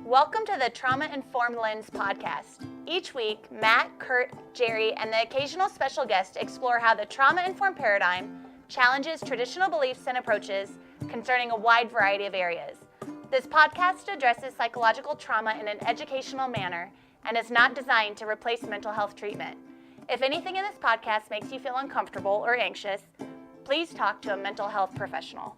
Welcome to the Trauma Informed Lens podcast. Each week, Matt, Curt, Jerry, and the occasional special guest explore how the trauma-informed paradigm challenges traditional beliefs and approaches concerning a wide variety of areas. This podcast addresses psychological trauma in an educational manner and is not designed to replace mental health treatment. If anything in this podcast makes you feel uncomfortable or anxious, please talk to a mental health professional.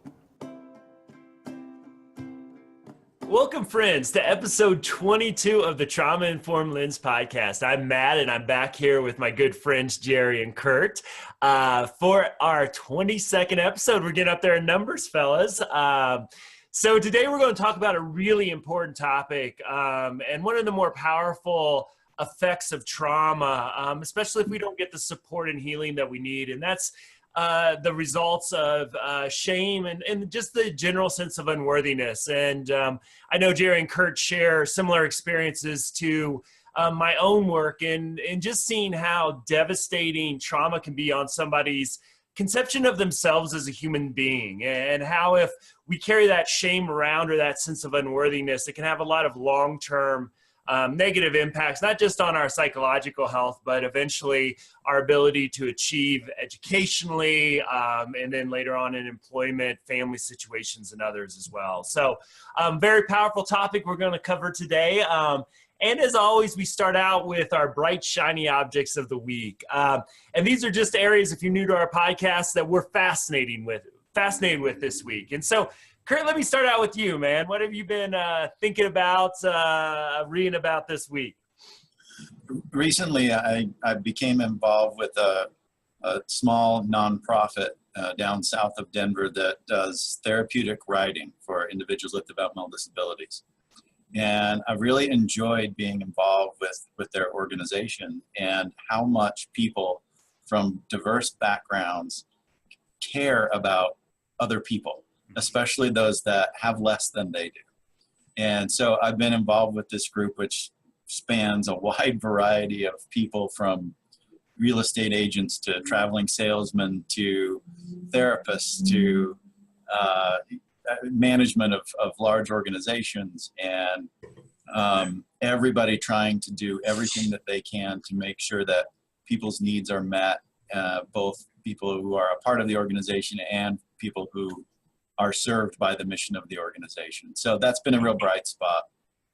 Welcome, friends, to episode 22 of the Trauma Informed Lens podcast. I'm Matt, and I'm back here with my good friends, Jerry and Curt, for our 22nd episode. We're getting up there in numbers, fellas. So today we're going to talk about a really important topic, and one of the more powerful effects of trauma, especially if we don't get the support and healing that we need, and that's the results of shame and just the general sense of unworthiness. And I know Jerry and Curt share similar experiences to my own work and just seeing how devastating trauma can be on somebody's conception of themselves as a human being, and how if we carry that shame around or that sense of unworthiness, it can have a lot of long-term negative impacts, not just on our psychological health, but eventually our ability to achieve educationally, and then later on in employment, family situations, and others as well. So very powerful topic we're going to cover today. And as always, we start out with our bright, shiny objects of the week. And these are just areas, if you're new to our podcast, that we're fascinated with this week. And so, Curt, let me start out with you, man. What have you been thinking about, reading about this week? Recently, I became involved with a small nonprofit down south of Denver that does therapeutic writing for individuals with developmental disabilities. And I really enjoyed being involved with their organization and how much people from diverse backgrounds care about other people, especially those that have less than they do. And so I've been involved with this group, which spans a wide variety of people, from real estate agents to traveling salesmen to therapists to management of large organizations, and everybody trying to do everything that they can to make sure that people's needs are met, both people who are a part of the organization and people who are served by the mission of the organization. So that's been a real bright spot,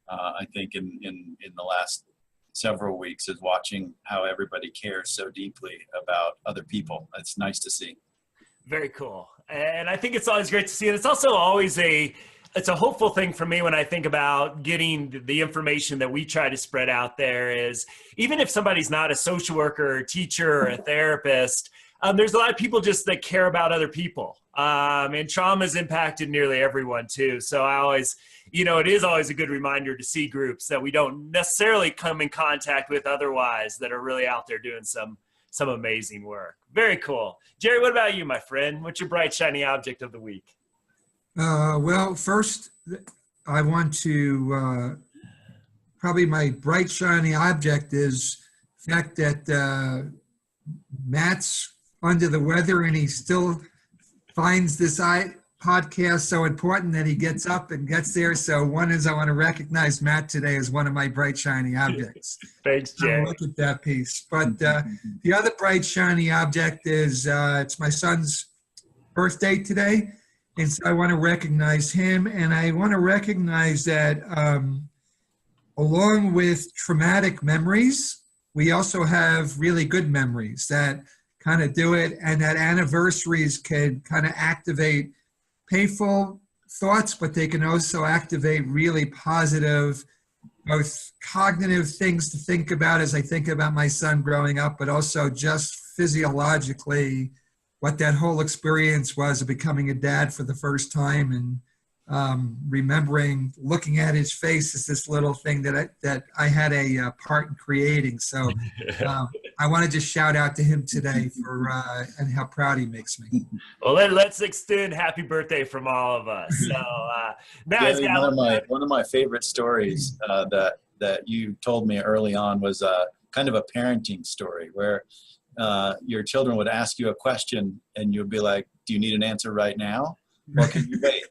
I think, in the last several weeks, is watching how everybody cares so deeply about other people. It's nice to see. Very cool. And I think it's always great to see it. It's also always it's a hopeful thing for me when I think about getting the information that we try to spread out there, is even if somebody's not a social worker or a teacher or a therapist, there's a lot of people just that care about other people. And trauma's impacted nearly everyone too. So I always, it is always a good reminder to see groups that we don't necessarily come in contact with otherwise, that are really out there doing some amazing work. Very cool. Jerry, what about you, my friend? What's your bright, shiny object of the week? Well, first, I want to, probably my bright, shiny object is the fact that Matt's under the weather and he still finds this podcast so important that he gets up and gets there. So one is, I want to recognize Matt today as one of my bright, shiny objects. Thanks, Jerry. Look at that piece. But the other bright, shiny object is it's my son's birthday today. And so I want to recognize him. And I want to recognize that along with traumatic memories, we also have really good memories that kind of do it, and that anniversaries can kind of activate painful thoughts, but they can also activate really positive, both cognitive things to think about as I think about my son growing up, but also just physiologically what that whole experience was of becoming a dad for the first time, and remembering looking at his face as this little thing that I had a part in creating. So I want to just shout out to him today for and how proud he makes me. Well, let's extend happy birthday from all of us. So now yeah, one of my favorite stories that you told me early on was kind of a parenting story where your children would ask you a question and you'd be like, "Do you need an answer right now? Well, can you wait?"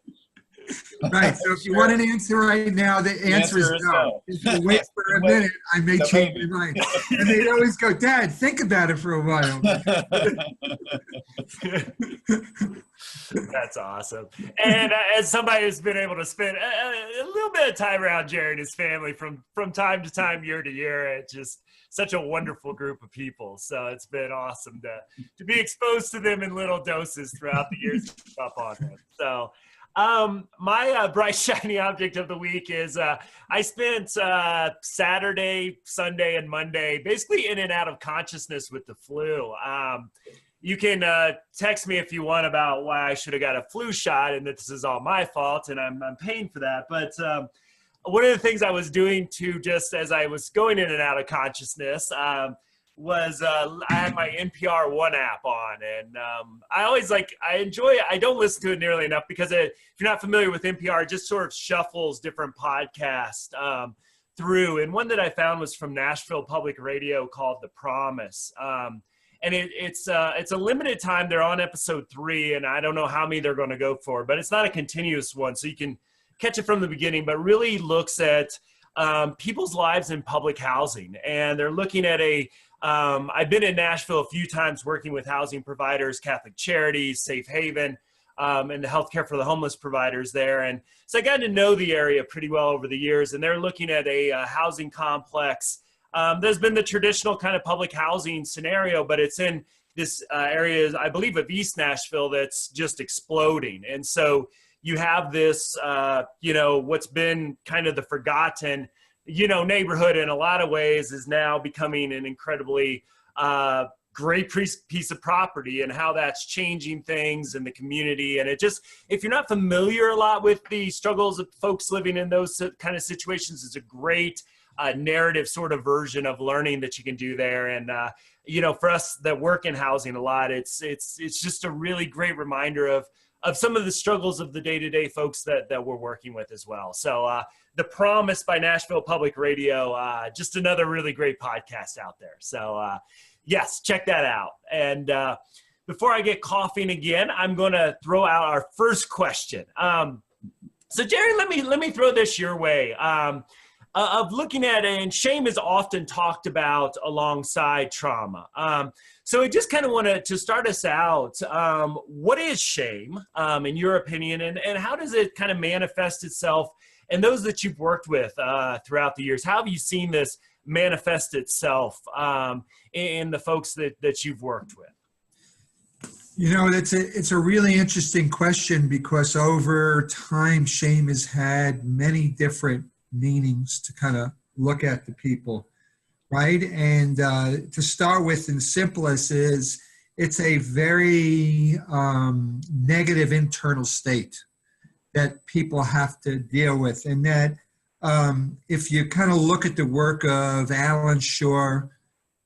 Right. So if you want an answer right now, the answer is no. If you wait for a minute, I may change my mind. And they'd always go, Dad, think about it for a while. That's awesome. And as somebody who's been able to spend a little bit of time around Jerry and his family from time to time, year to year, it's just such a wonderful group of people. So it's been awesome to be exposed to them in little doses throughout the years up on them. So my bright, shiny object of the week is I spent Saturday, Sunday, and Monday basically in and out of consciousness with the flu. You can text me if you want about why I should have got a flu shot and that this is all my fault and I'm paying for that. But one of the things I was doing to just as I was going in and out of consciousness was I had my NPR One app on, and I always I enjoy it. I don't listen to it nearly enough because if you're not familiar with NPR, it just sort of shuffles different podcasts through. And one that I found was from Nashville Public Radio called The Promise. And it's a limited time. They're on episode 3, and I don't know how many they're going to go for, but it's not a continuous one, so you can catch it from the beginning, but really looks at people's lives in public housing. And they're looking at I've been in Nashville a few times working with housing providers, Catholic Charities, Safe Haven, and the healthcare for the homeless providers there. And so I got to know the area pretty well over the years, and they're looking at a housing complex. There's been the traditional kind of public housing scenario, but it's in this area, I believe, of East Nashville that's just exploding. And so you have this, what's been kind of the forgotten, neighborhood in a lot of ways is now becoming an incredibly great piece of property, and how that's changing things in the community. And it just, if you're not familiar a lot with the struggles of folks living in those kind of situations, it's a great narrative sort of version of learning that you can do there. And, for us that work in housing a lot, it's just a really great reminder of some of the struggles of the day-to-day folks that we're working with as well. So The Promise by Nashville Public Radio, just another really great podcast out there. So yes, check that out. And before I get coughing again, I'm going to throw out our first question. So Jerry, let me throw this your way. Of looking at it, and shame is often talked about alongside trauma. So I just kind of wanted to start us out. What is shame, in your opinion, and how does it kind of manifest itself? And those that you've worked with throughout the years, how have you seen this manifest itself in the folks that you've worked with? It's a really interesting question, because over time, shame has had many different meanings to kind of look at the people, right? And to start with, in simplest is, it's a very negative internal state that people have to deal with. And that if you kind of look at the work of Alan Shore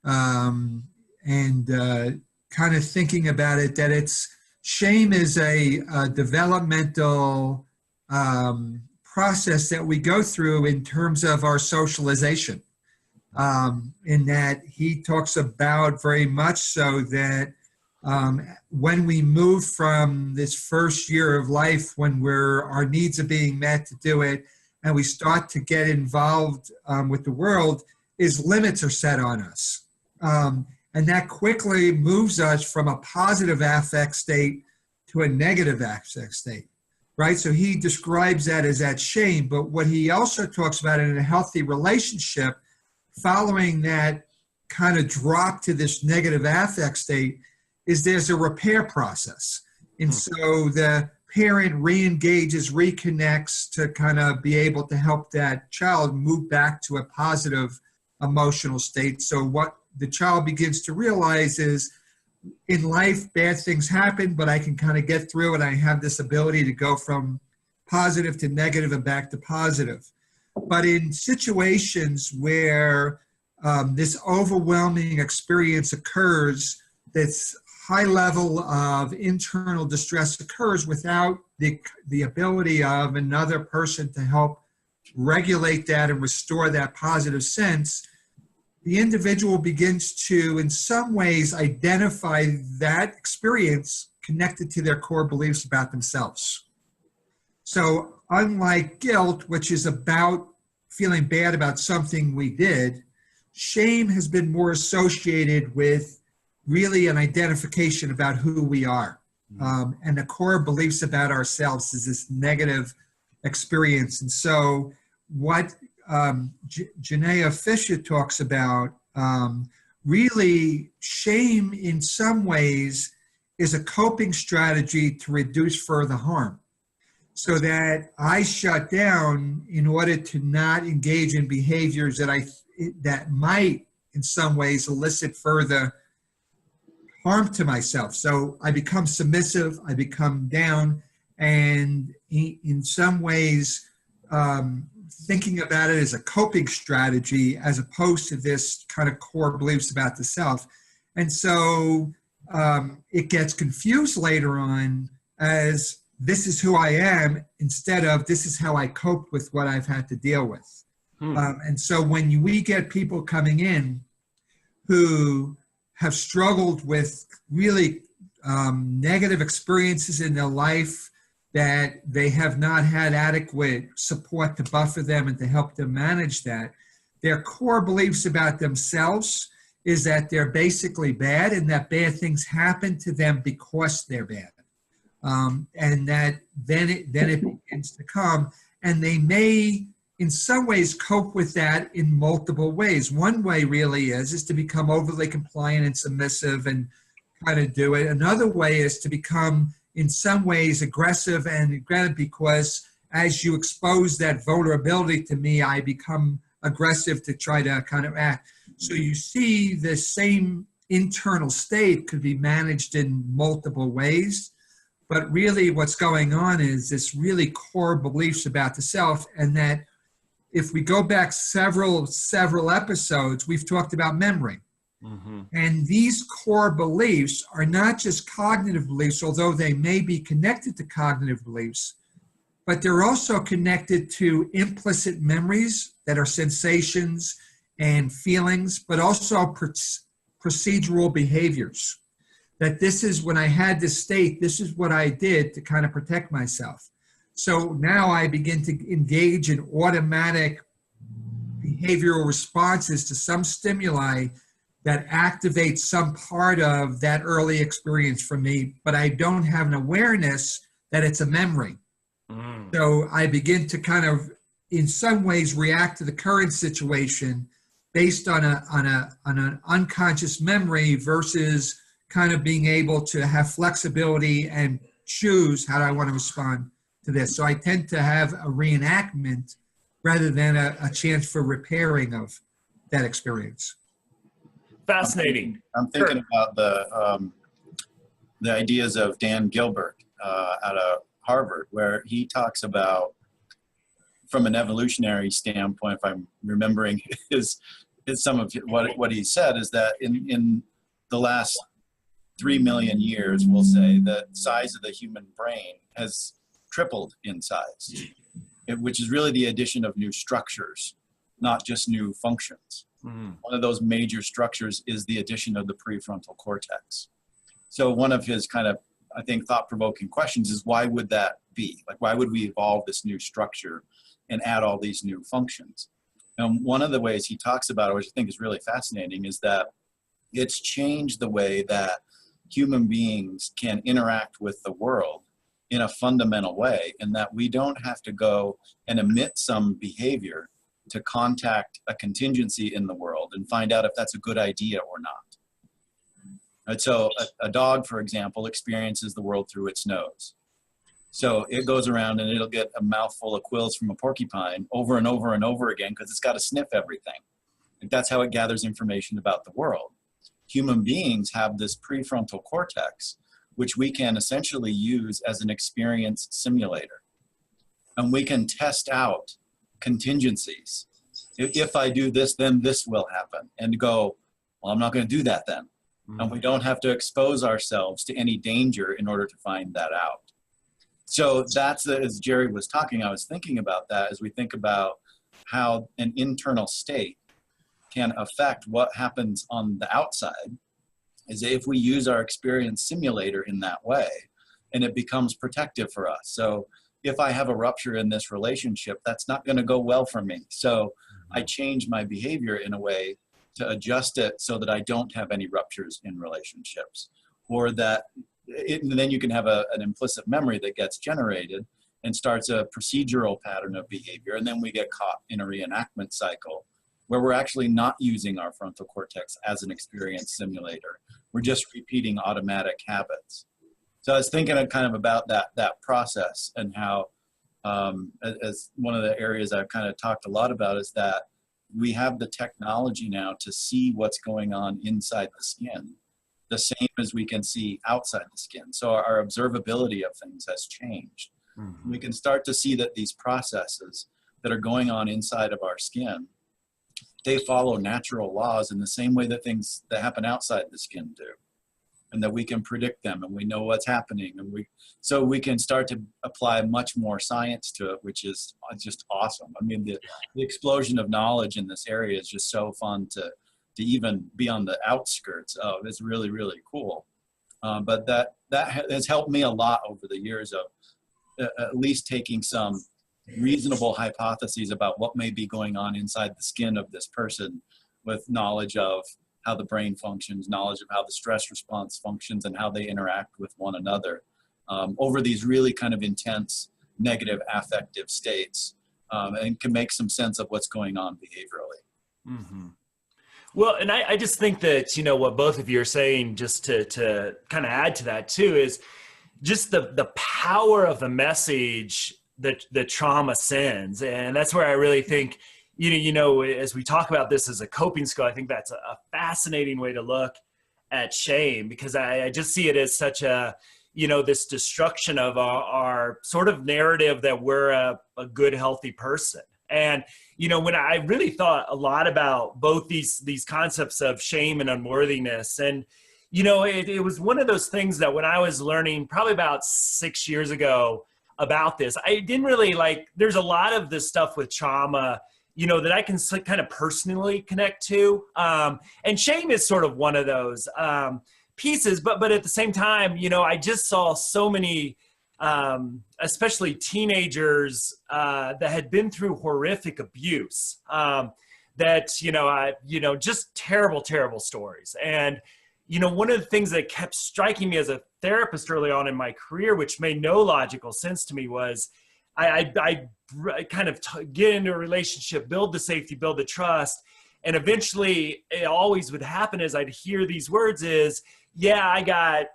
and kind of thinking about it, that shame is a developmental process that we go through in terms of our socialization, in that he talks about very much so that when we move from this first year of life, when our needs are being met to do it, and we start to get involved with the world, is limits are set on us. And that quickly moves us from a positive affect state to a negative affect state. Right, so he describes that as that shame, but what he also talks about in a healthy relationship, following that kind of drop to this negative affect state, is there's a repair process. And so the parent re-engages, reconnects to kind of be able to help that child move back to a positive emotional state. So what the child begins to realize is, in life, bad things happen, but I can kind of get through it. I have this ability to go from positive to negative and back to positive. But in situations where this overwhelming experience occurs, this high level of internal distress occurs without the ability of another person to help regulate that and restore that positive sense, the individual begins to, in some ways, identify that experience connected to their core beliefs about themselves. So unlike guilt, which is about feeling bad about something we did, shame has been more associated with really an identification about who we are. And the core beliefs about ourselves is this negative experience. And so what Janea Fisher talks about, really shame in some ways is a coping strategy to reduce further harm. So that I shut down in order to not engage in behaviors that might in some ways elicit further harm to myself. So I become submissive, I become down, and in some ways thinking about it as a coping strategy as opposed to this kind of core beliefs about the self. And so it gets confused later on as this is who I am instead of this is how I coped with what I've had to deal with. And so when we get people coming in who have struggled with really negative experiences in their life, that they have not had adequate support to buffer them and to help them manage that, their core beliefs about themselves is that they're basically bad and that bad things happen to them because they're bad. And that then it begins to come, and they may in some ways cope with that in multiple ways. One way really is to become overly compliant and submissive and kind of do it. Another way is to become in some ways aggressive and aggressive because as you expose that vulnerability to me, I become aggressive to try to kind of act. So you see the same internal state could be managed in multiple ways. But really what's going on is this really core beliefs about the self, and that if we go back several episodes, we've talked about memory. And these core beliefs are not just cognitive beliefs, although they may be connected to cognitive beliefs, but they're also connected to implicit memories that are sensations and feelings, but also procedural behaviors. That this is when I had this state, this is what I did to kind of protect myself. So now I begin to engage in automatic behavioral responses to some stimuli that activate some part of that early experience for me, but I don't have an awareness that it's a memory. So I begin to kind of, in some ways, react to the current situation based on an unconscious memory versus kind of being able to have flexibility and choose how do I want to respond to this. So I tend to have a reenactment rather than a chance for repairing of that experience. Fascinating. I'm thinking about the ideas of Dan Gilbert out of Harvard, where he talks about, from an evolutionary standpoint, if I'm remembering is some of what he said, is that in the last 3 million years, we'll say, the size of the human brain has tripled in size, which is really the addition of new structures, not just new functions. One of those major structures is the addition of the prefrontal cortex. So one of his kind of, I think, thought-provoking questions is, why would that be? Like, why would we evolve this new structure and add all these new functions? And one of the ways he talks about it, which I think is really fascinating, is that it's changed the way that human beings can interact with the world in a fundamental way, and that we don't have to go and emit some behavior to contact a contingency in the world and find out if that's a good idea or not. And so a dog, for example, experiences the world through its nose. So it goes around and it'll get a mouthful of quills from a porcupine over and over and over again because it's got to sniff everything. And that's how it gathers information about the world. Human beings have this prefrontal cortex, which we can essentially use as an experience simulator. And we can test out contingencies. If I do this, then this will happen. And go, well, I'm not going to do that then. And we don't have to expose ourselves to any danger in order to find that out. So that's, as Jerry was talking, I was thinking about that as we think about how an internal state can affect what happens on the outside, is if we use our experience simulator in that way, and it becomes protective for us. So if I have a rupture in this relationship, that's not going to go well for me. So I change my behavior in a way to adjust it so that I don't have any ruptures in relationships, or that and then you can have an implicit memory that gets generated and starts a procedural pattern of behavior. And then we get caught in a reenactment cycle where we're actually not using our frontal cortex as an experience simulator. We're just repeating automatic habits. So I was thinking kind of about that process, and how, as one of the areas I've kind of talked a lot about, is that we have the technology now to see what's going on inside the skin, the same as we can see outside the skin. So our observability of things has changed. Mm-hmm. We can start to see that these processes that are going on inside of our skin, they follow natural laws in the same way that things that happen outside the skin do, and that we can predict them, and we know what's happening, and so we can start to apply much more science to it, which is just awesome. I mean, the explosion of knowledge in this area is just so fun to even be on the outskirts of. It's really, really cool. But that has helped me a lot over the years of at least taking some reasonable hypotheses about what may be going on inside the skin of this person, with knowledge of how the brain functions, knowledge of how the stress response functions, and how they interact with one another over these really kind of intense negative affective states, and can make some sense of what's going on behaviorally. Mm-hmm. Well, and I just think that, what both of you are saying, just to kind of add to that too, is just the power of the message that the trauma sends. And that's where I really think, as we talk about this as a coping skill, I think that's a fascinating way to look at shame, because I just see it as such a, this destruction of our sort of narrative that we're a good, healthy person. And, when I really thought a lot about both these concepts of shame and unworthiness, and, it was one of those things that when I was learning probably about 6 years ago about this, I didn't really there's a lot of this stuff with trauma, that I can kind of personally connect to. And shame is sort of one of those pieces, but at the same time, I just saw so many, especially teenagers that had been through horrific abuse, that, just terrible, terrible stories. And, one of the things that kept striking me as a therapist early on in my career, which made no logical sense to me, was I kind of get into a relationship, build the safety, build the trust. And eventually it always would happen is I'd hear these words is, yeah, I got,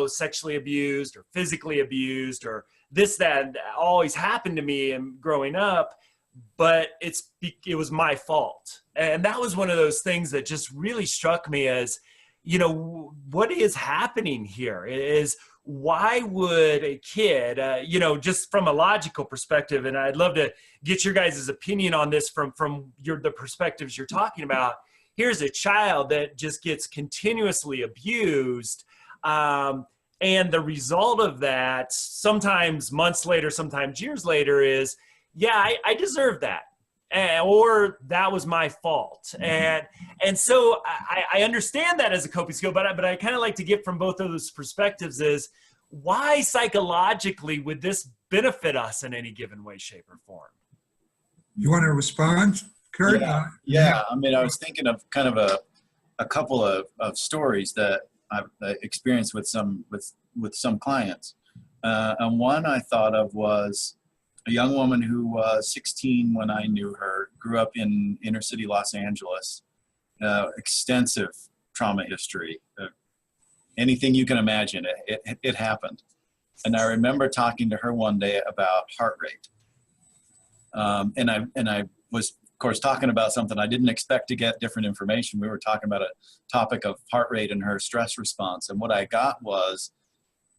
sexually abused or physically abused, or this, that always happened to me and growing up, but it was my fault. And that was one of those things that just really struck me as, what is happening here is, why would a kid, just from a logical perspective, and I'd love to get your guys' opinion on this from the perspectives you're talking about. Here's a child that just gets continuously abused. And the result of that, sometimes months later, sometimes years later, is, yeah, I deserve that. Or that was my fault. And so I understand that as a coping skill, but I kind of like to get from both of those perspectives is, why psychologically would this benefit us in any given way, shape, or form? You want to respond, Curt? Yeah. I mean, I was thinking of kind of a couple of stories that I've experienced with some clients. And one I thought of was a young woman who was 16 when I knew her, grew up in inner city Los Angeles, extensive trauma history. Anything you can imagine, it happened. And I remember talking to her one day about heart rate. And I was, of course, talking about something I didn't expect to get different information. We were talking about a topic of heart rate and her stress response. And what I got was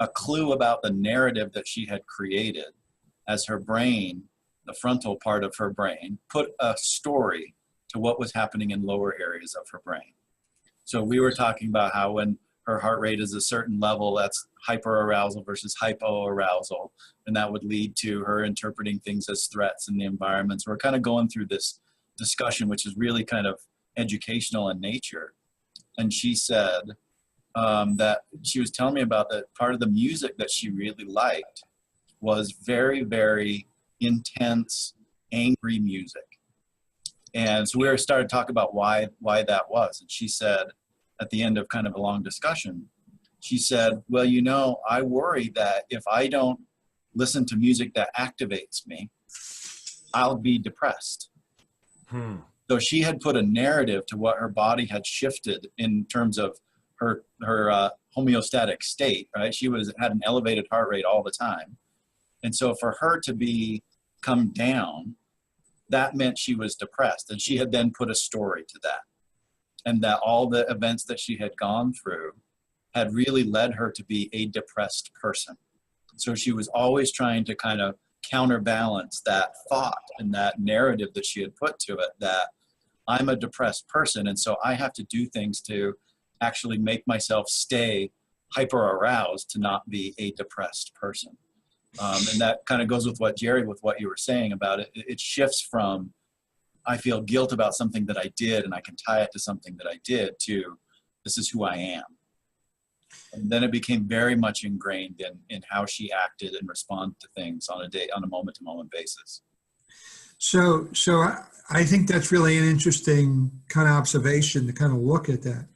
a clue about the narrative that she had created as her brain, the frontal part of her brain, put a story to what was happening in lower areas of her brain. So we were talking about how when her heart rate is a certain level, that's hyperarousal versus hypoarousal, and that would lead to her interpreting things as threats in the environment. So we're kind of going through this discussion, which is really kind of educational in nature. And she said that she was telling me about that part of the music that she really liked was very, very intense, angry music. And so we started talking about why that was. And she said, at the end of kind of a long discussion, she said, well, you know, I worry that if I don't listen to music that activates me, I'll be depressed. So she had put a narrative to what her body had shifted in terms of her homeostatic state, right? She had an elevated heart rate all the time. And so for her to come down, that meant she was depressed. And she had then put a story to that. And that all the events that she had gone through had really led her to be a depressed person. So she was always trying to kind of counterbalance that thought and that narrative that she had put to it, that I'm a depressed person, and so I have to do things to actually make myself stay hyper aroused to not be a depressed person. And that kind of goes with what you were saying about it. It shifts from, I feel guilt about something that I did and I can tie it to something that I did, to this is who I am. And then it became very much ingrained in how she acted and responded to things on a moment to moment basis. So I think that's really an interesting kind of observation to kind of look at that.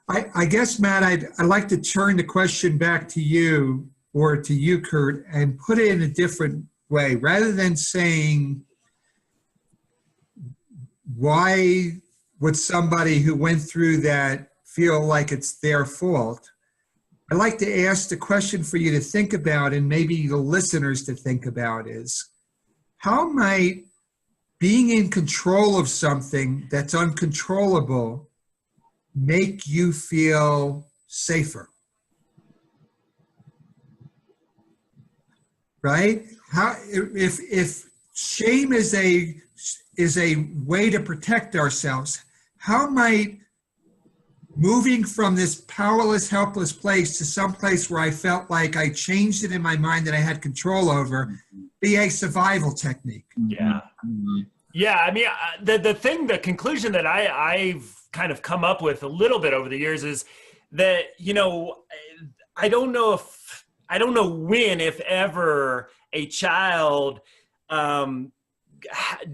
I guess, Matt, I'd like to turn the question back to you, or to you, Curt, and put it in a different way. Rather than saying, why would somebody who went through that feel like it's their fault? I'd like to ask the question for you to think about, and maybe the listeners to think about, is how might being in control of something that's uncontrollable make you feel safer? Right? How, if shame is a way to protect ourselves, how might moving from this powerless, helpless place to some place where I felt like I changed it in my mind that I had control over be a survival technique? Yeah. Yeah. I mean, the conclusion that I've kind of come up with a little bit over the years is that, you know, I don't know when, if ever, a child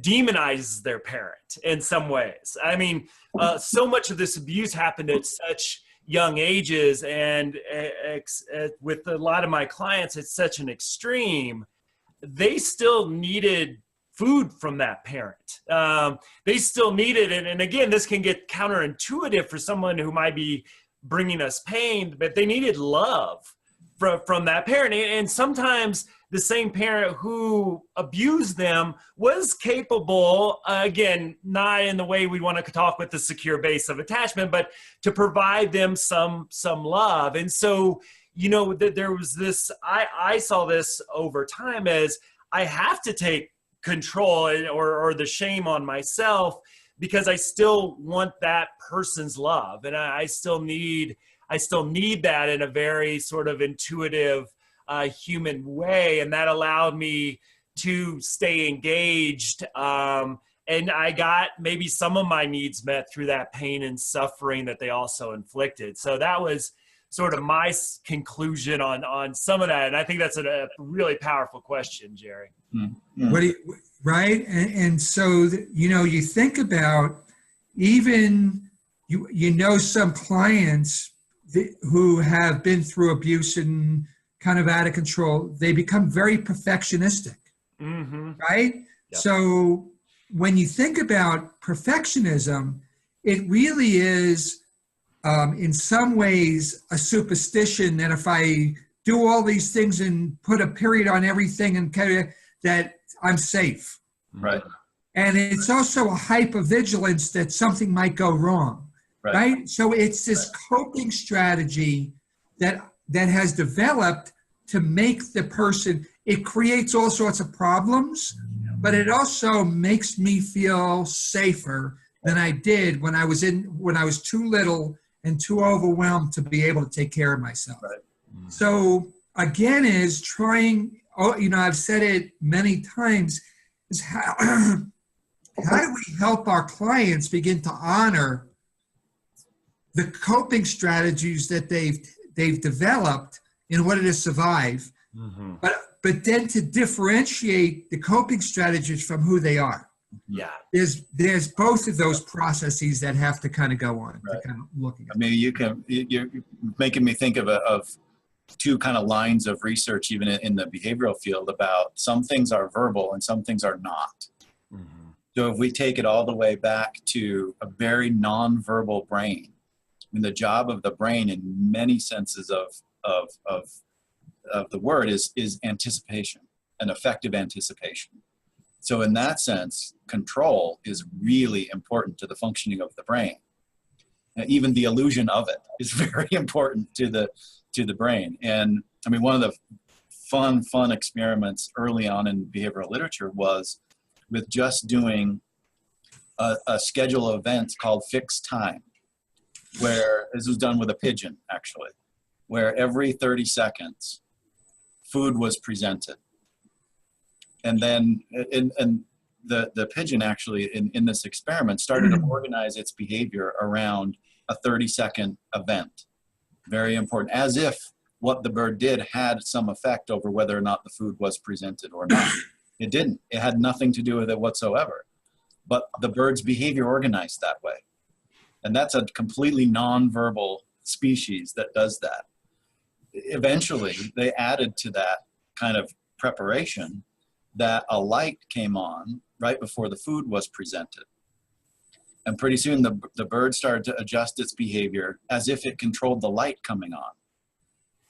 demonizes their parent in some ways. I mean, so much of this abuse happened at such young ages, and with a lot of my clients, it's such an extreme. They still needed food from that parent. They still needed it. And again, this can get counterintuitive for someone who might be bringing us pain, but they needed love from that parent. And sometimes the same parent who abused them was capable, again, not in the way we want to talk with the secure base of attachment, but to provide them some love. And so, you know, there was this, I saw this over time as I have to take control or the shame on myself, because I still want that person's love. And I still need that in a very sort of intuitive, human way. And that allowed me to stay engaged. And I got maybe some of my needs met through that pain and suffering that they also inflicted. So that was sort of my conclusion on some of that. And I think that's a really powerful question, Jerry. Mm-hmm. Right? And so, you know, you think about even, you know, some clients who have been through abuse and kind of out of control, they become very perfectionistic, right? Yep. So when you think about perfectionism, it really is, in some ways, a superstition that if I do all these things and put a period on everything and that I'm safe. Right. And it's also a hypervigilance that something might go wrong. Right? So it's this coping strategy that has developed to make the person, it creates all sorts of problems, but it also makes me feel safer than I did when I was too little and too overwhelmed to be able to take care of myself. Right. So again, is trying, you know, I've said it many times, is how do we help our clients begin to honor the coping strategies that they've developed in order to survive, but then to differentiate the coping strategies from who they are. Yeah. There's both of those processes that have to kind of go on, Right. to kind of looking at. I mean, you're making me think of two kind of lines of research, even in the behavioral field, about some things are verbal and some things are not. Mm-hmm. So if we take it all the way back to a very nonverbal brain, I mean, the job of the brain in many senses of the word is anticipation, an effective anticipation. So in that sense, control is really important to the functioning of the brain. Even the illusion of it is very important to the brain. And I mean, one of the fun experiments early on in behavioral literature was with just doing a schedule of events called fixed time, where this was done with a pigeon, actually, where every 30 seconds, food was presented. And then the pigeon actually in this experiment started to organize its behavior around a 30-second event. Very important, as if what the bird did had some effect over whether or not the food was presented or not. It didn't. It had nothing to do with it whatsoever. But the bird's behavior organized that way. And that's a completely nonverbal species that does that. Eventually, they added to that kind of preparation that a light came on right before the food was presented. And pretty soon the bird started to adjust its behavior as if it controlled the light coming on.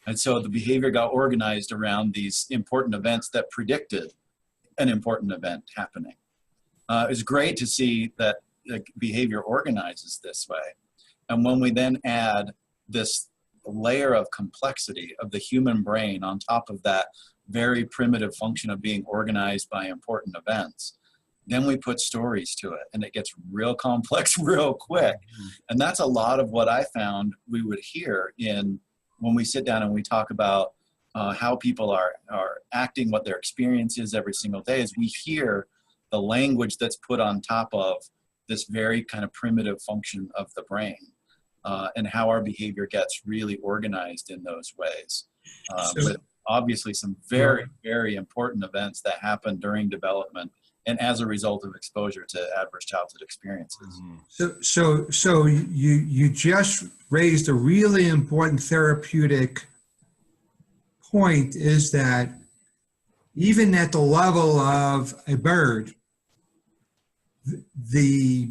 And so the behavior got organized around these important events that predicted an important event happening. It's great to see that the behavior organizes this way. And when we then add this layer of complexity of the human brain on top of that very primitive function of being organized by important events, then we put stories to it and it gets real complex real quick. And that's a lot of what I found we would hear when we sit down and we talk about how people are acting, what their experience is every single day, is we hear the language that's put on top of this very kind of primitive function of the brain, and how our behavior gets really organized in those ways. With obviously some very, very important events that happen during development and as a result of exposure to adverse childhood experiences. So you just raised a really important therapeutic point, is that even at the level of a bird, the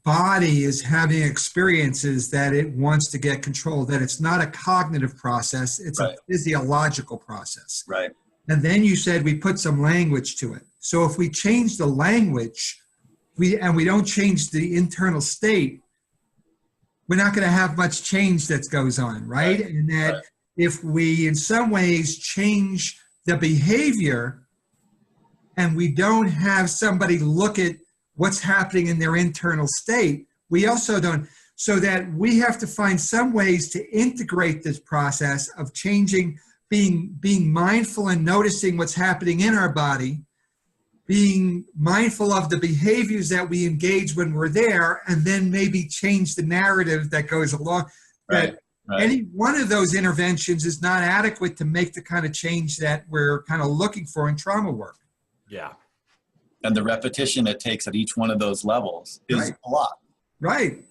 body is having experiences that it wants to get control, that it's not a cognitive process, it's a physiological process. Right. And then you said we put some language to it. So if we change the language, we don't change the internal state, we're not going to have much change that goes on, right? And that if we in some ways change the behavior and we don't have somebody look at what's happening in their internal state, we also don't. So that we have to find some ways to integrate this process of changing, being mindful and noticing what's happening in our body, being mindful of the behaviors that we engage when we're there, and then maybe change the narrative that goes along. Any one of those interventions is not adequate to make the kind of change that we're kind of looking for in trauma work. Yeah. And the repetition it takes at each one of those levels is a lot. Right.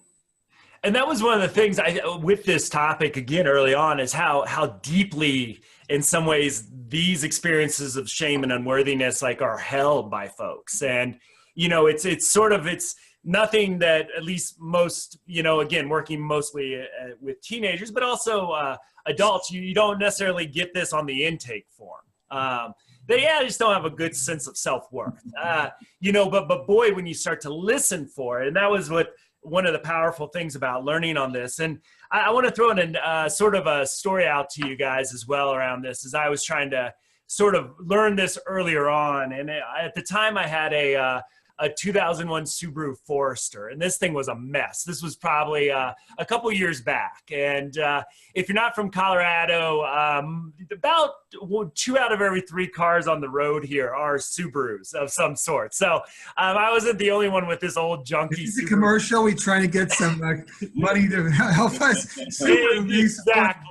And that was one of the things with this topic again early on, is how deeply in some ways these experiences of shame and unworthiness are held by folks. And, it's nothing that at least most, again, working mostly with teenagers, but also adults, you don't necessarily get this on the intake form. They just don't have a good sense of self-worth, but boy, when you start to listen for it, and that was one of the powerful things about learning on this. And I want to throw in sort of a story out to you guys as well around this, as I was trying to sort of learn this earlier on. And at the time I had a 2001 Subaru Forester, and this thing was a mess. This was probably a couple years back. And if you're not from Colorado, about 2 out of every 3 cars on the road here are Subarus of some sort. So I wasn't the only one with this old junky Is this a Subaru. commercial? We trying to get some money to help us. Exactly.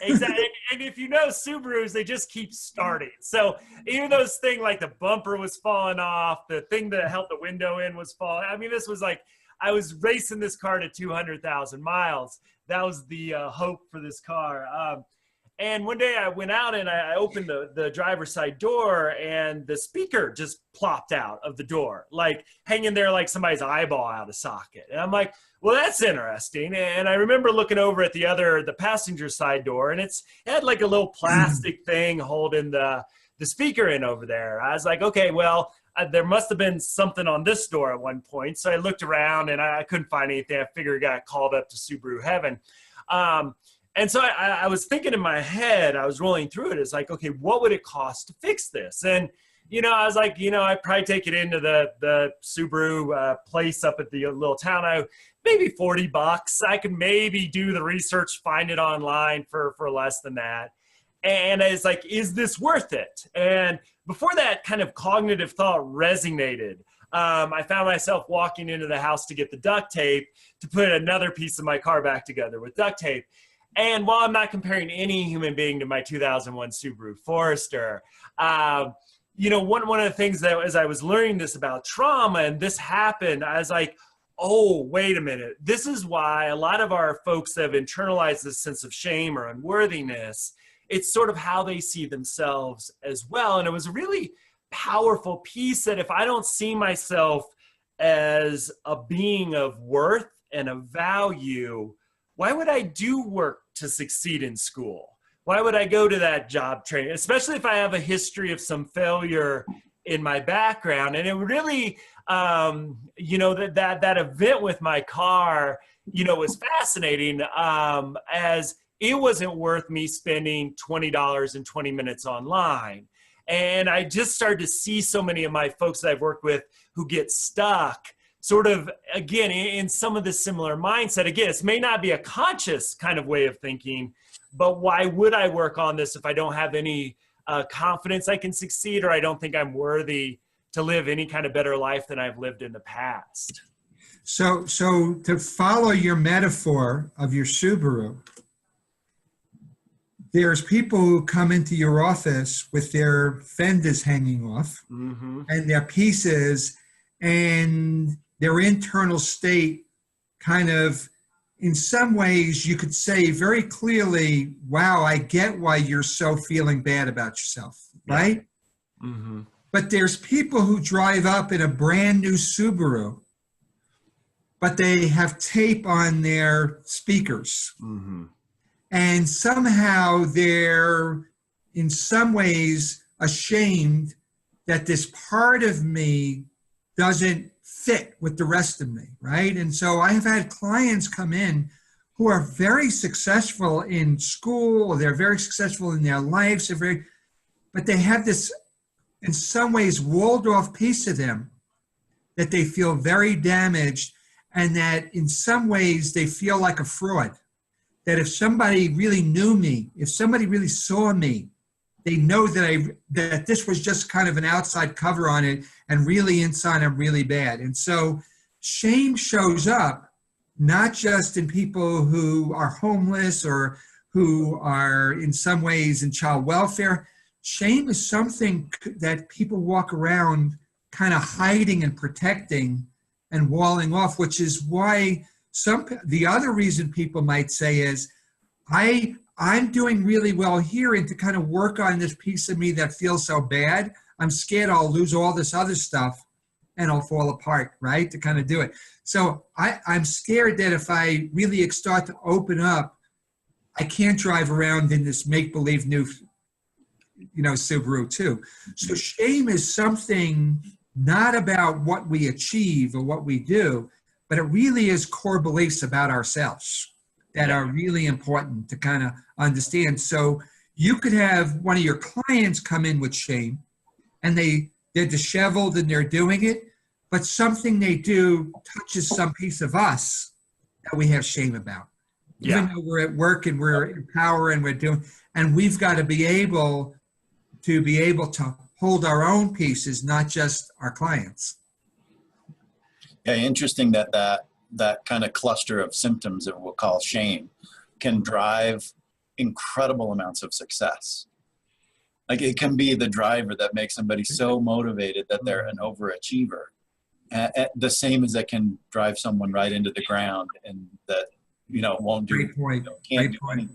Exactly. And if you know Subarus, they just keep starting. So even those things like the bumper was falling off, the thing that held the window in was falling. I mean, this was like, I was racing this car to 200,000 miles. That was the hope for this car. And one day I went out and I opened the driver's side door, and the speaker just plopped out of the door, like hanging there like somebody's eyeball out of socket. And I'm like, well, that's interesting. And I remember looking over at the passenger side door, and it had like a little plastic thing holding the speaker in over there. I was like, okay, well, there must have been something on this door at one point. So I looked around and I couldn't find anything. I figured I got called up to Subaru heaven. And so I was thinking in my head, I was rolling through it. It's like, okay, what would it cost to fix this? And, I was like, I'd probably take it into the Subaru place up at the little town. Maybe $40. I could maybe do the research, find it online for less than that. And it's like, is this worth it? And before that kind of cognitive thought resonated, I found myself walking into the house to get the duct tape to put another piece of my car back together with duct tape. And while I'm not comparing any human being to my 2001 Subaru Forester, one of the things that as I was learning this about trauma and this happened, I was like, oh, wait a minute. This is why a lot of our folks have internalized this sense of shame or unworthiness. It's sort of how they see themselves as well. And it was a really powerful piece that if I don't see myself as a being of worth and of value, why would I do work to succeed in school? Why would I go to that job training, especially if I have a history of some failure in my background? And it really, that event with my car, was fascinating, as it wasn't worth me spending $20 and 20 minutes online. And I just started to see so many of my folks that I've worked with who get stuck sort of, again, in some of the similar mindset. Again, it may not be a conscious kind of way of thinking, but why would I work on this if I don't have any confidence I can succeed, or I don't think I'm worthy to live any kind of better life than I've lived in the past? So to follow your metaphor of your Subaru, there's people who come into your office with their fenders hanging off and their pieces, and their internal state kind of, in some ways, you could say very clearly, wow, I get why you're so feeling bad about yourself, right? Mm-hmm. But there's people who drive up in a brand new Subaru, but they have tape on their speakers. Mm-hmm. And somehow they're, in some ways, ashamed that this part of me doesn't fit with the rest of me, right? And so I have had clients come in who are very successful in school, or they're very successful in their lives, but they have this, in some ways, walled off piece of them that they feel very damaged, and that in some ways they feel like a fraud. That if somebody really knew me, if somebody really saw me, they know that this was just kind of an outside cover on it, and really inside I'm really bad. And so shame shows up not just in people who are homeless or who are in some ways in child welfare. Shame is something that people walk around kind of hiding and protecting and walling off, which is why the other reason people might say is, I'm doing really well here, and to kind of work on this piece of me that feels so bad, I'm scared I'll lose all this other stuff and I'll fall apart, right? To kind of do it. So I'm scared that if I really start to open up, I can't drive around in this make-believe new, Subaru too. So shame is something not about what we achieve or what we do, but it really is core beliefs about ourselves that are really important to kind of understand. So you could have one of your clients come in with shame, and they're disheveled and they're doing it, but something they do touches some piece of us that we have shame about. Even though we're at work and we're in power and we're doing, and we've got to be able to hold our own pieces, not just our clients. Yeah, interesting that kind of cluster of symptoms that we'll call shame can drive incredible amounts of success. Like it can be the driver that makes somebody so motivated that they're an overachiever. The same as it can drive someone right into the ground and that, won't do. Great point. Can't Great do point. anything.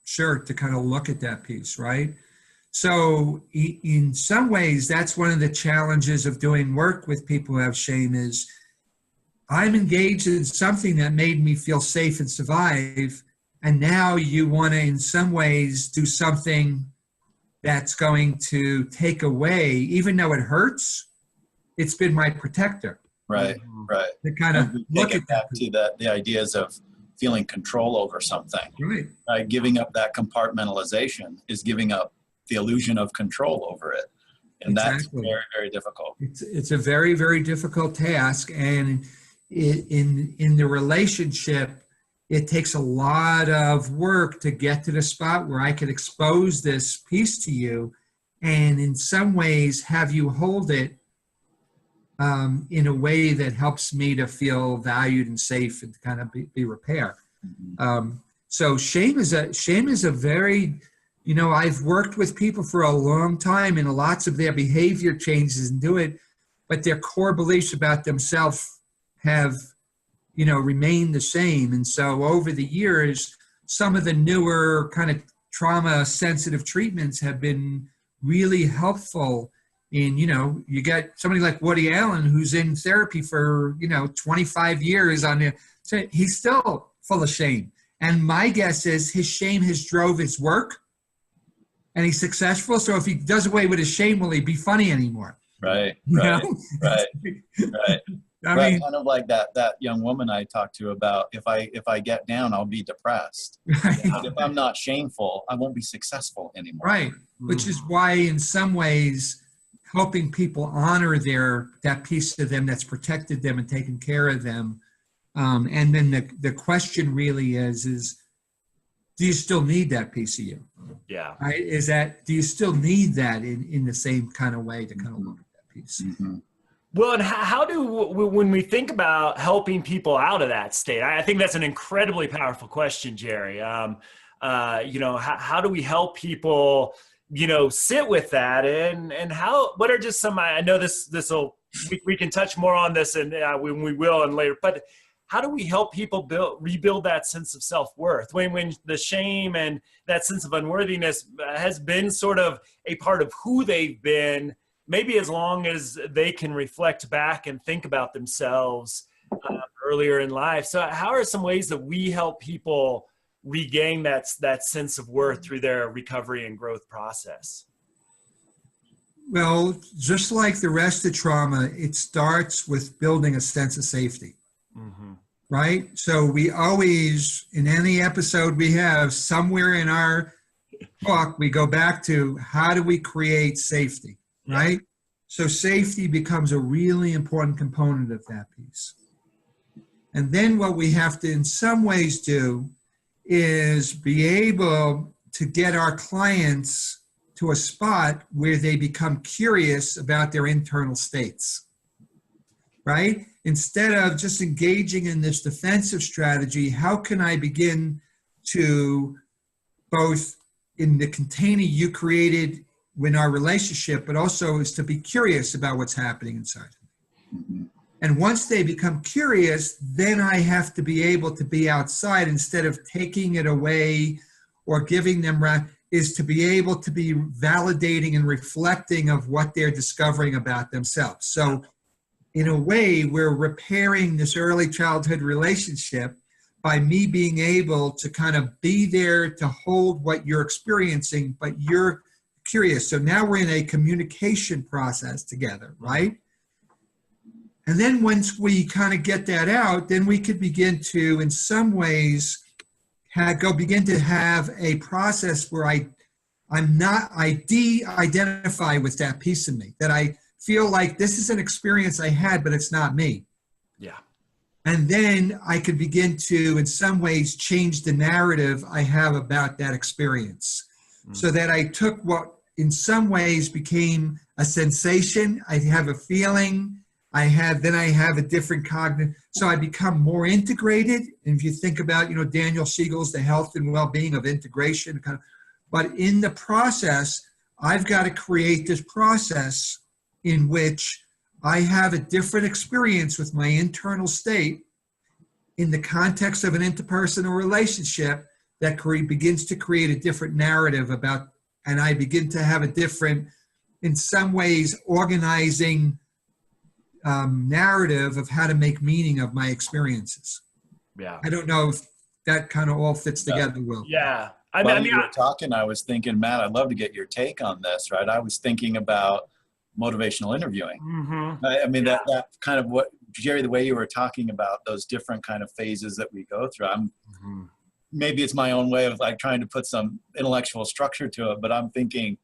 Sure. To kind of look at that piece, right? So in some ways, that's one of the challenges of doing work with people who have shame is I'm engaged in something that made me feel safe and survive. And now you want to, in some ways, do something that's going to take away, even though it hurts, it's been my protector. Right. To kind of look at back to the ideas of feeling control over something. Right. Giving up that compartmentalization is giving up the illusion of control over it. And that's very, very difficult. It's a very, very difficult task. And in the relationship, it takes a lot of work to get to the spot where I can expose this piece to you and in some ways have you hold it in a way that helps me to feel valued and safe and to kind of be repair. So shame is a very, I've worked with people for a long time and lots of their behavior changes and do it, but their core beliefs about themselves have remain the same. And so over the years, some of the newer kind of trauma sensitive treatments have been really helpful in, you get somebody like Woody Allen who's in therapy for, 25 years so he's still full of shame. And my guess is his shame has drove his work and he's successful. So if he does away with his shame, will he be funny anymore? Right. I mean, kind of like that young woman I talked to about if I get down, I'll be depressed. Right. But if I'm not shameful, I won't be successful anymore. Right. Which is why in some ways helping people honor that piece of them that's protected them and taken care of them. And then the question really is do you still need that piece of you? Yeah. Right? Do you still need that in the same kind of way to kind of look at that piece? Well, and how when we think about helping people out of that state, I think that's an incredibly powerful question, Jerry. How do we help people, sit with that and what are just some, I know we can touch more on this and when we will and later, but how do we help people rebuild that sense of self-worth when the shame and that sense of unworthiness has been sort of a part of who they've been, maybe as long as they can reflect back and think about themselves earlier in life. So how are some ways that we help people regain that sense of worth through their recovery and growth process? Well, just like the rest of trauma, it starts with building a sense of safety. Right? So we always, in any episode we have, somewhere in our talk, we go back to how do we create safety, right? So safety becomes a really important component of that piece. And then what we have to in some ways do is be able to get our clients to a spot where they become curious about their internal states, right? Instead of just engaging in this defensive strategy, how can I begin to both in the container you created in our relationship, but also is to be curious about what's happening inside. And once they become curious, then I have to be able to be outside instead of taking it away or giving them, is to be able to be validating and reflecting of what they're discovering about themselves. So in a way, we're repairing this early childhood relationship by me being able to kind of be there to hold what you're experiencing, but you're curious. So now we're in a communication process together, right? And then once we kind of get that out, then we could begin to, in some ways, begin to have a process where I de-identify with that piece of me, that I feel like this is an experience I had, but it's not me. Yeah. And then I could begin to, in some ways, change the narrative I have about that experience. So that I took what in some ways became a sensation. I have a feeling. I have a different cognitive, so I become more integrated. And if you think about, Daniel Siegel's The Health and Well-Being of Integration, but in the process, I've got to create this process in which I have a different experience with my internal state in the context of an interpersonal relationship that begins to create a different narrative about, and I begin to have a different, in some ways, organizing narrative of how to make meaning of my experiences. Yeah. I don't know if that kind of all fits together, Will. Yeah. While you were talking, I was thinking, Matt, I'd love to get your take on this, right? I was thinking about motivational interviewing. Mm-hmm. I mean, that kind of what, Jerry, the way you were talking about those different kind of phases that we go through, maybe it's my own way of like trying to put some intellectual structure to it, but I'm thinking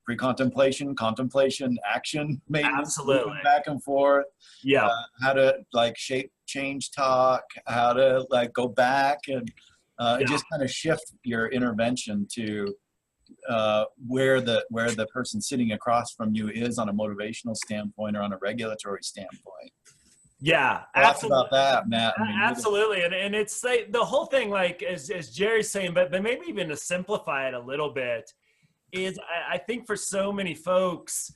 pre-contemplation, contemplation, action, maybe absolutely back and forth. Yeah. How to like shape, change, talk, how to like go back and just kind of shift your intervention to where the person sitting across from you is on a motivational standpoint or on a regulatory standpoint. Yeah, Thoughts about that, Matt? I mean, absolutely, and it's like the whole thing, like as Jerry's saying, but maybe even to simplify it a little bit, is I think for so many folks,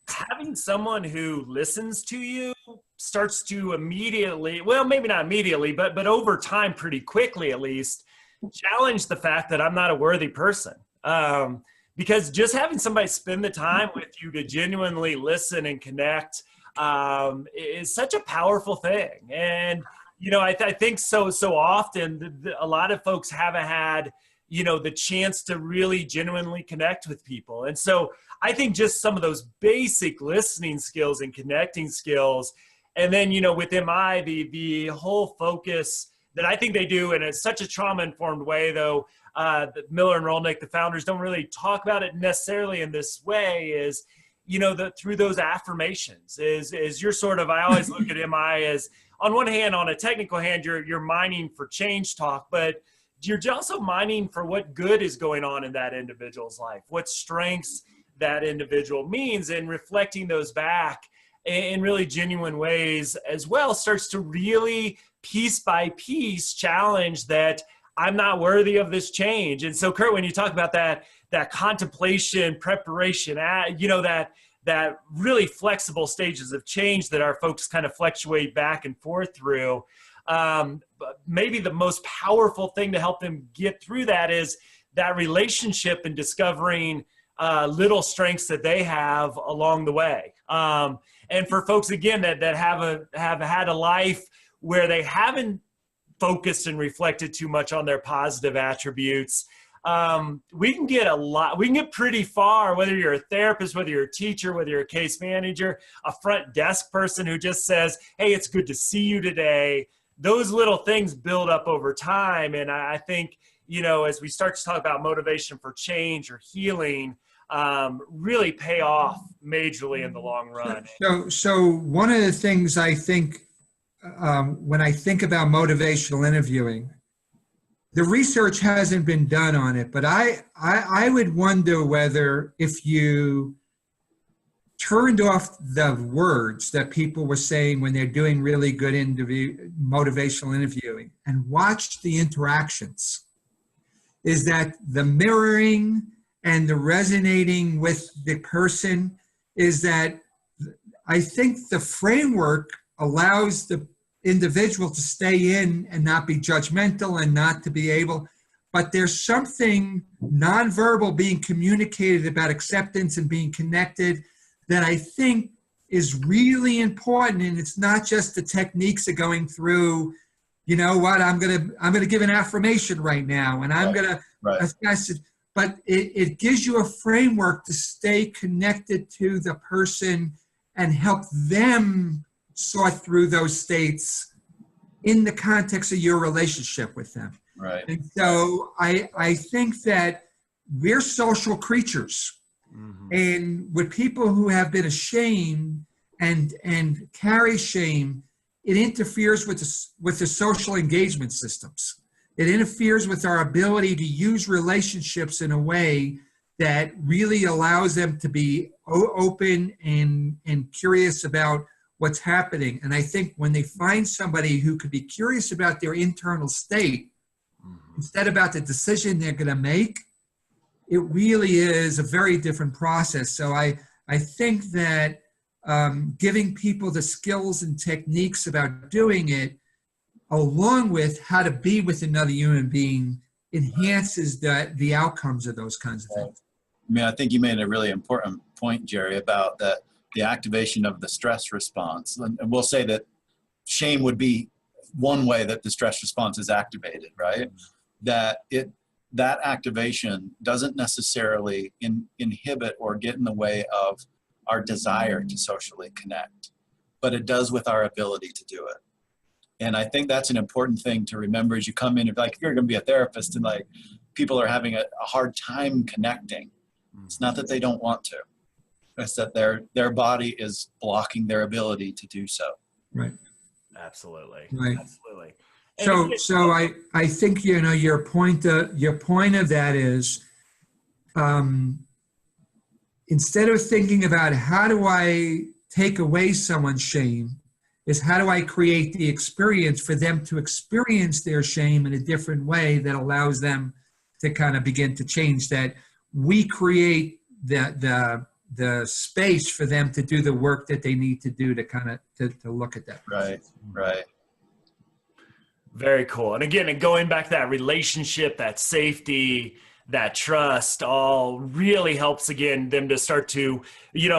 having someone who listens to you starts to immediately, well, maybe not immediately, but over time, pretty quickly at least, challenge the fact that I'm not a worthy person. Because just having somebody spend the time with you to genuinely listen and connect is such a powerful thing. And, I think so often a lot of folks haven't had, the chance to really genuinely connect with people. And so I think just some of those basic listening skills and connecting skills, and then, with MI, the whole focus that I think they do in such a trauma-informed way, though, Miller and Rolnick, the founders, don't really talk about it necessarily in this way, is, through those affirmations is you're sort of, I always look at MI as, on one hand, on a technical hand, you're mining for change talk, but you're also mining for what good is going on in that individual's life, what strengths that individual means, and reflecting those back in really genuine ways as well starts to really piece by piece challenge that I'm not worthy of this change. And so, Curt, when you talk about that contemplation, preparation, that really flexible stages of change that our folks kind of fluctuate back and forth through, maybe the most powerful thing to help them get through that is that relationship and discovering little strengths that they have along the way. And for folks, again, that have had a life where they haven't focused and reflected too much on their positive attributes, we can get pretty far, whether you're a therapist, whether you're a teacher, whether you're a case manager, a front desk person who just says, hey, it's good to see you today. Those little things build up over time. And I think, as we start to talk about motivation for change or healing, really pay off majorly in the long run. So one of the things I think, when I think about motivational interviewing, the research hasn't been done on it, but I would wonder whether if you turned off the words that people were saying when they're doing really good motivational interviewing and watched the interactions, is that the mirroring and the resonating with the person is that I think the framework allows the individual to stay in and not be judgmental and not to be able, but there's something nonverbal being communicated about acceptance and being connected that I think is really important. And it's not just the techniques of going through, I'm gonna give an affirmation right now, and I'm gonna assess it, but it gives you a framework to stay connected to the person and help them sort through those states in the context of your relationship with them. Right. And so I think that we're social creatures. Mm-hmm. And with people who have been ashamed and carry shame, it interferes with the social engagement systems. It interferes with our ability to use relationships in a way that really allows them to be open and curious about what's happening. And I think when they find somebody who could be curious about their internal state, instead about the decision they're going to make, it really is a very different process. So I think that giving people the skills and techniques about doing it, along with how to be with another human being, enhances the outcomes of those kinds of things. I mean, I think you made a really important point, Jerry, about the activation of the stress response. And we'll say that shame would be one way that the stress response is activated, right? That activation doesn't necessarily inhibit or get in the way of our desire to socially connect, but it does with our ability to do it. And I think that's an important thing to remember as you come in. If you're going to be a therapist and like people are having a hard time connecting, it's not that they don't want to. It's that their body is blocking their ability to do so. Right. Absolutely. Right. Absolutely. So I think, your point of that is, instead of thinking about how do I take away someone's shame, is how do I create the experience for them to experience their shame in a different way that allows them to kind of begin to change, that we create the space for them to do the work that they need to do to kind of to look at that. Right. Very cool. And again, going back to that relationship, that safety, that trust, all really helps, again, them to start to,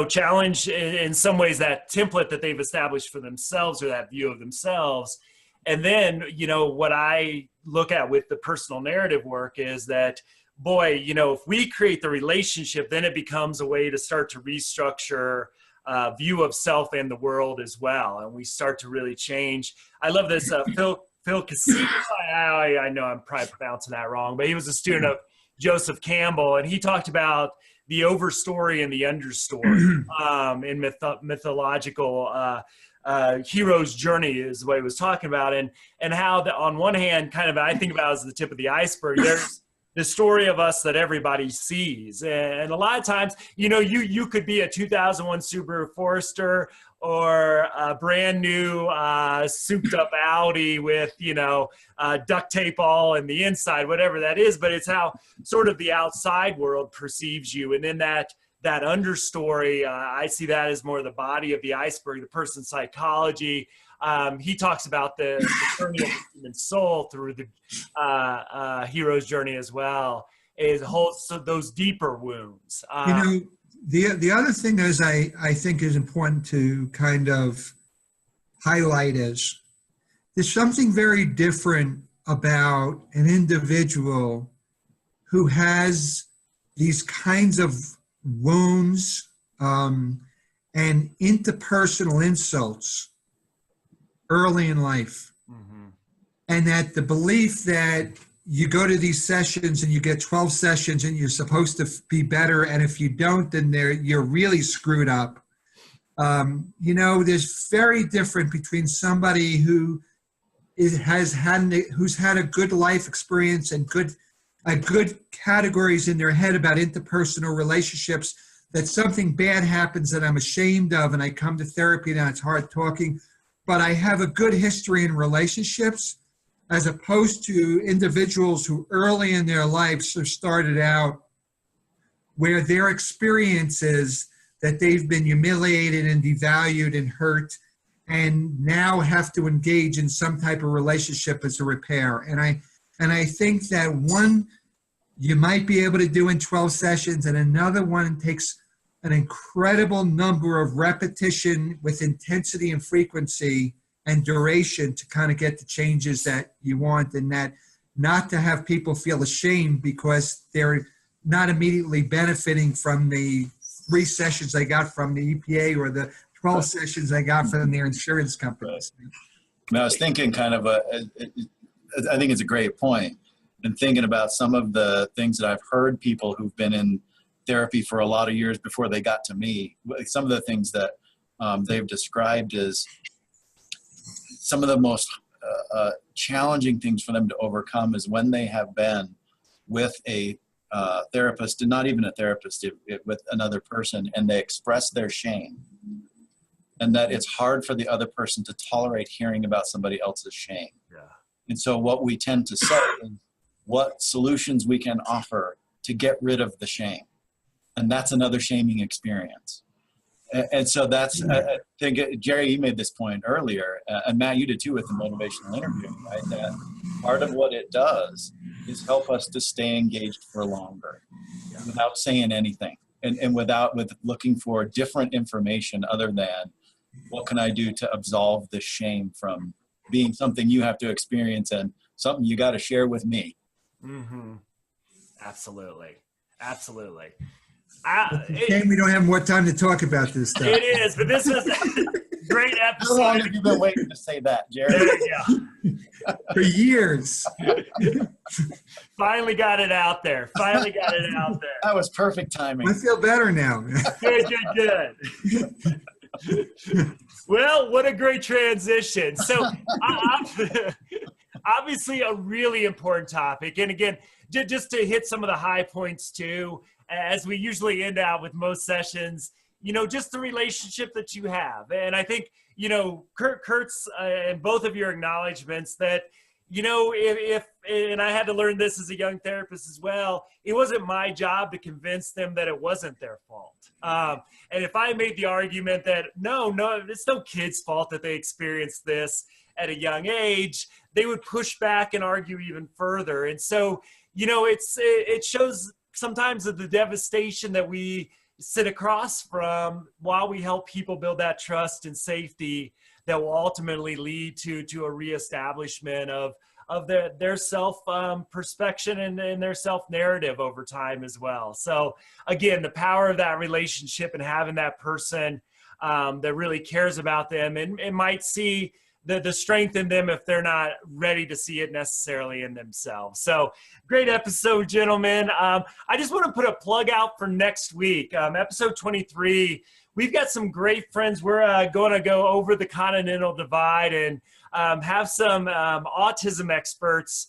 challenge in some ways that template that they've established for themselves or that view of themselves. And then, what I look at with the personal narrative work is that, boy, if we create the relationship, then it becomes a way to start to restructure view of self and the world as well. And we start to really change. I love this, Phil Cassini, I know I'm probably pronouncing that wrong, but he was a student of Joseph Campbell, and he talked about the overstory and the understory in mythological hero's journey is what he was talking about, and how on one hand, kind of I think about as the tip of the iceberg, there's the story of us that everybody sees, and a lot of times, you could be a 2001 Subaru Forester or a brand new souped up Audi with, duct tape all in the inside, whatever that is, but it's how sort of the outside world perceives you. And then that understory, I see that as more the body of the iceberg, the person's psychology. He talks about the journey of the human soul through the hero's journey as well, so those deeper wounds. The other thing is I think is important to kind of highlight is there's something very different about an individual who has these kinds of wounds and interpersonal insults early in life. Mm-hmm. And that the belief that you go to these sessions and you get 12 sessions and you're supposed to be better, and if you don't, then you're really screwed up. There's very different between somebody who's had a good life experience and good categories in their head about interpersonal relationships, that something bad happens that I'm ashamed of and I come to therapy and it's hard talking, but I have a good history in relationships, as opposed to individuals who early in their lives have started out where their experience is that they've been humiliated and devalued and hurt and now have to engage in some type of relationship as a repair. And I think that one you might be able to do in 12 sessions, and another one takes an incredible number of repetition with intensity and frequency and duration to kind of get the changes that you want, and that not to have people feel ashamed because they're not immediately benefiting from the 3 sessions they got from the EPA or the 12 sessions they got from their insurance companies. I was thinking I think it's a great point, and thinking about some of the things that I've heard people who've been in therapy for a lot of years before they got to me, some of the things that they've described as some of the most challenging things for them to overcome is when they have been with a therapist, and not even a therapist, with another person, and they express their shame. and that it's hard for the other person to tolerate hearing about somebody else's shame. Yeah. And so what we tend to say is what solutions we can offer to get rid of the shame. And that's another shaming experience. And so that's, I think, Jerry, you made this point earlier, and Matt, you did too with the motivational interviewing, right? That part of what it does is help us to stay engaged for longer without saying anything and with looking for different information other than what can I do to absolve the shame from being something you have to experience and something you got to share with me. Mm-hmm. Absolutely. Absolutely. Shame we don't have more time to talk about this stuff. It is, but this was a great episode. How long have you been waiting to say that, Jerry? There you go. For years. Finally got it out there. That was perfect timing. I feel better now. Good. Well, what a great transition. So obviously a really important topic. And again, just to hit some of the high points too, as we usually end out with most sessions, just the relationship that you have. And I think, Curt's and both of your acknowledgments that, if and I had to learn this as a young therapist as well, it wasn't my job to convince them that it wasn't their fault. And if I made the argument that, no, it's no kid's fault that they experienced this at a young age, they would push back and argue even further. And so, it shows sometimes of the devastation that we sit across from while we help people build that trust and safety that will ultimately lead to a reestablishment of their self perspection and their self narrative over time as well. So again, the power of that relationship and having that person that really cares about them and might see the strength in them if they're not ready to see it necessarily in themselves. So great episode, gentlemen. I just want to put a plug out for next week, episode 23. We've got some great friends. We're going to go over the continental divide and have some autism experts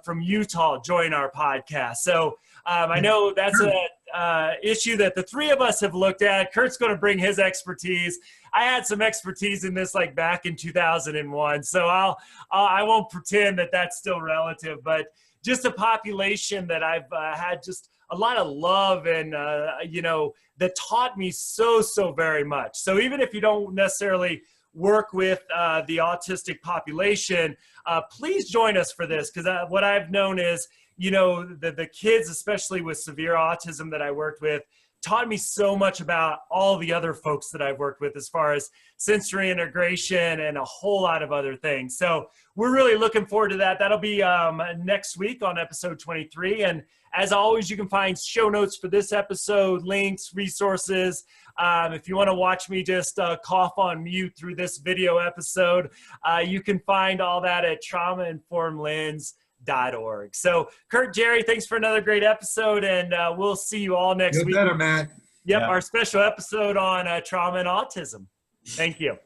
from Utah join our podcast. So I know that's a issue that the three of us have looked at. Curt's going to bring his expertise. I had some expertise in this like back in 2001, so I won't pretend that that's still relative, but just a population that I've had just a lot of love and, that taught me so very much. So even if you don't necessarily work with the autistic population, please join us for this, because what I've known is, the kids, especially with severe autism that I worked with, taught me so much about all the other folks that I've worked with as far as sensory integration and a whole lot of other things. So we're really looking forward to that. That'll be next week on episode 23. And as always, you can find show notes for this episode, links, resources. If you want to watch me just cough on mute through this video episode, you can find all that at traumainformedlens.org. So Curt, Jerry, thanks for another great episode, and we'll see you all next week. Feel better, Matt. Yep, yeah. Our special episode on trauma and autism. Thank you.